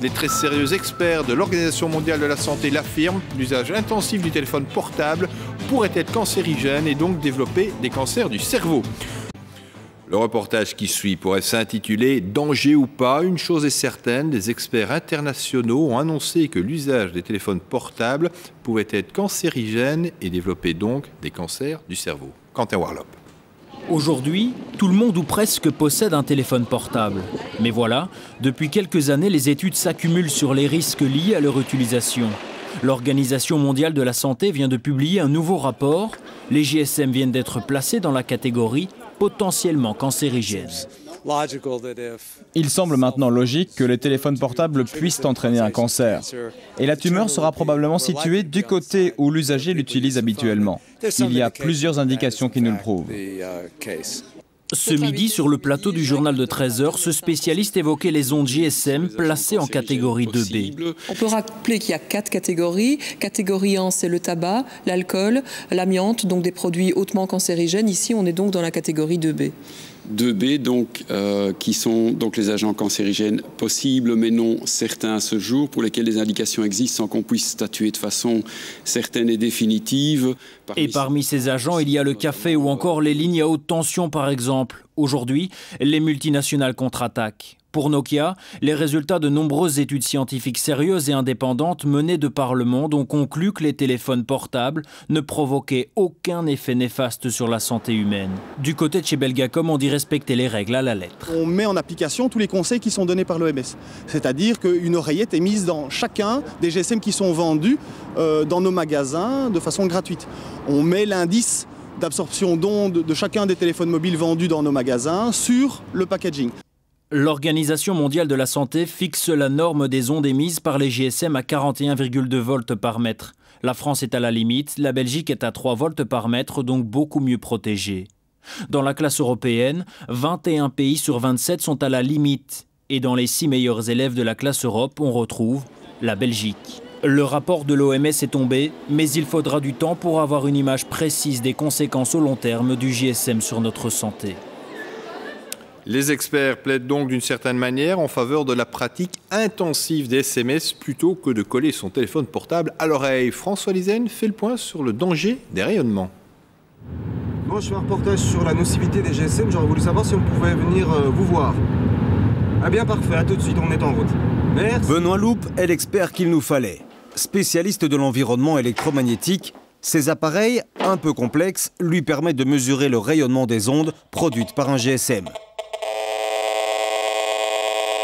Les très sérieux experts de l'Organisation mondiale de la santé l'affirment, l'usage intensif du téléphone portable pourrait être cancérigène et donc développer des cancers du cerveau. Le reportage qui suit pourrait s'intituler « Danger ou pas, une chose est certaine, des experts internationaux ont annoncé que l'usage des téléphones portables pouvait être cancérigène et développer donc des cancers du cerveau ». Quentin Warlop. Aujourd'hui, tout le monde ou presque possède un téléphone portable. Mais voilà, depuis quelques années, les études s'accumulent sur les risques liés à leur utilisation. L'Organisation mondiale de la santé vient de publier un nouveau rapport. Les GSM viennent d'être placés dans la catégorie potentiellement cancérigène. Il semble maintenant logique que les téléphones portables puissent entraîner un cancer. Et la tumeur sera probablement située du côté où l'usager l'utilise habituellement. Il y a plusieurs indications qui nous le prouvent. Ce midi, sur le plateau du journal de 13h, ce spécialiste évoquait les ondes GSM placées en catégorie 2B. On peut rappeler qu'il y a 4 catégories. Catégorie 1, c'est le tabac, l'alcool, l'amiante, donc des produits hautement cancérigènes. Ici, on est donc dans la catégorie 2B. 2B, donc, qui sont donc les agents cancérigènes possibles, mais non certains à ce jour, pour lesquels des indications existent sans qu'on puisse statuer de façon certaine et définitive. Et parmi ces agents, il y a le café ou encore les lignes à haute tension, par exemple. Aujourd'hui, les multinationales contre-attaquent. Pour Nokia, les résultats de nombreuses études scientifiques sérieuses et indépendantes menées de par le monde ont conclu que les téléphones portables ne provoquaient aucun effet néfaste sur la santé humaine. Du côté de chez Belgacom, on dit respecter les règles à la lettre. On met en application tous les conseils qui sont donnés par l'OMS. C'est-à-dire qu'une oreillette est mise dans chacun des GSM qui sont vendus dans nos magasins de façon gratuite. On met l'indice d'absorption d'ondes de chacun des téléphones mobiles vendus dans nos magasins sur le packaging. L'Organisation mondiale de la santé fixe la norme des ondes émises par les GSM à 41,2 volts par mètre. La France est à la limite, la Belgique est à 3 volts par mètre, donc beaucoup mieux protégée. Dans la classe européenne, 21 pays sur 27 sont à la limite. Et dans les 6 meilleurs élèves de la classe Europe, on retrouve la Belgique. Le rapport de l'OMS est tombé, mais il faudra du temps pour avoir une image précise des conséquences au long terme du GSM sur notre santé. Les experts plaident donc d'une certaine manière en faveur de la pratique intensive des SMS plutôt que de coller son téléphone portable à l'oreille. François Lizen fait le point sur le danger des rayonnements. Moi, je fais un reportage sur la nocivité des GSM. J'aurais voulu savoir si on pouvait venir vous voir. Ah bien, parfait. À tout de suite, on est en route. Merci. Benoît Loupe est l'expert qu'il nous fallait. Spécialiste de l'environnement électromagnétique, ces appareils, un peu complexes, lui permettent de mesurer le rayonnement des ondes produites par un GSM.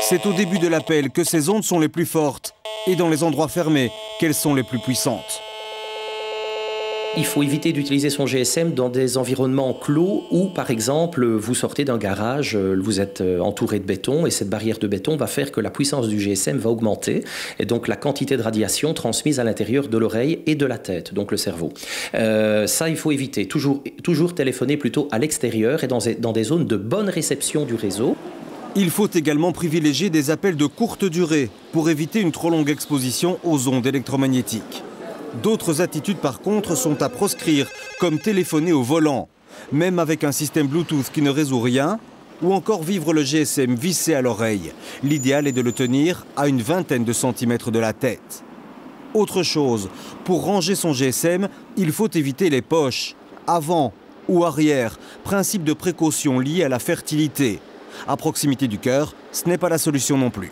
C'est au début de l'appel que ces ondes sont les plus fortes et dans les endroits fermés qu'elles sont les plus puissantes. Il faut éviter d'utiliser son GSM dans des environnements clos où, par exemple, vous sortez d'un garage, vous êtes entouré de béton et cette barrière de béton va faire que la puissance du GSM va augmenter et donc la quantité de radiation transmise à l'intérieur de l'oreille et de la tête, donc le cerveau. Ça, il faut éviter. Toujours téléphoner plutôt à l'extérieur et dans des zones de bonne réception du réseau. Il faut également privilégier des appels de courte durée pour éviter une trop longue exposition aux ondes électromagnétiques. D'autres attitudes par contre sont à proscrire, comme téléphoner au volant, même avec un système Bluetooth qui ne résout rien, ou encore vivre le GSM vissé à l'oreille. L'idéal est de le tenir à une vingtaine de centimètres de la tête. Autre chose, pour ranger son GSM, il faut éviter les poches, avant ou arrière, principe de précaution lié à la fertilité. À proximité du cœur, ce n'est pas la solution non plus.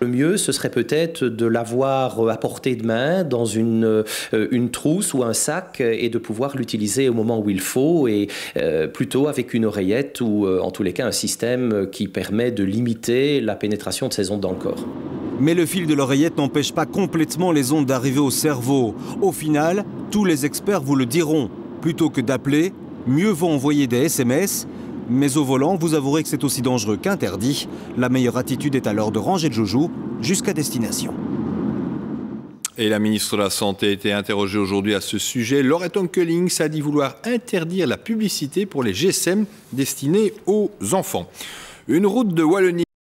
Le mieux, ce serait peut-être de l'avoir à portée de main dans une trousse ou un sac et de pouvoir l'utiliser au moment où il faut et plutôt avec une oreillette ou en tous les cas un système qui permet de limiter la pénétration de ces ondes dans le corps. Mais le fil de l'oreillette n'empêche pas complètement les ondes d'arriver au cerveau. Au final, tous les experts vous le diront. Plutôt que d'appeler, mieux vaut envoyer des SMS. Mais au volant, vous avouerez que c'est aussi dangereux qu'interdit. La meilleure attitude est alors de ranger le joujou jusqu'à destination. Et la ministre de la Santé a été interrogée aujourd'hui à ce sujet. Loretta Koellings a dit vouloir interdire la publicité pour les GSM destinés aux enfants. Une route de Wallonie